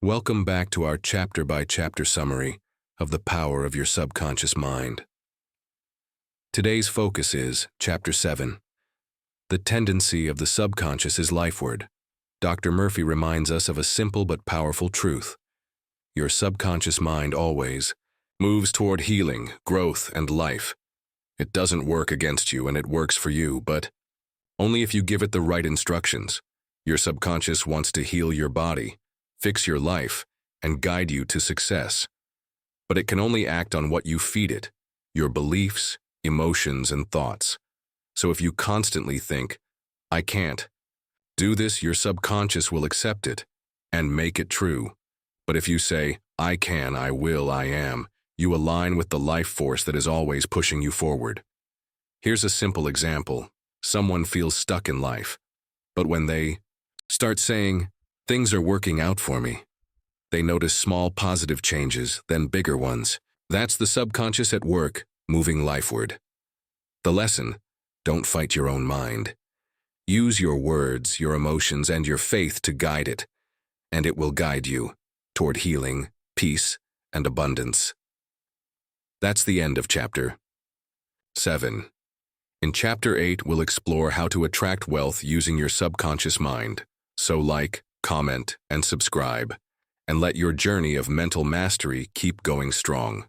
Welcome back to our chapter-by-chapter summary of the power of your subconscious mind. Today's focus is Chapter 7. The tendency of the subconscious is lifeward. Dr. Murphy reminds us of a simple but powerful truth. Your subconscious mind always moves toward healing, growth, and life. It doesn't work against you and it works for you, but only if you give it the right instructions. Your subconscious wants to heal your body, fix your life, and guide you to success. But it can only act on what you feed it, your beliefs, emotions, and thoughts. So if you constantly think, "I can't do this," your subconscious will accept it and make it true. But if you say, "I can, I will, I am," you align with the life force that is always pushing you forward. Here's a simple example. Someone feels stuck in life, but when they start saying, "Things are working out for me," they notice small positive changes, then bigger ones. That's the subconscious at work, moving lifeward. The lesson: don't fight your own mind. Use your words, your emotions, and your faith to guide it, and it will guide you toward healing, peace, and abundance. That's the end of Chapter 7. In Chapter 8, we'll explore how to attract wealth using your subconscious mind. So like, comment, and subscribe, and let your journey of mental mastery keep going strong.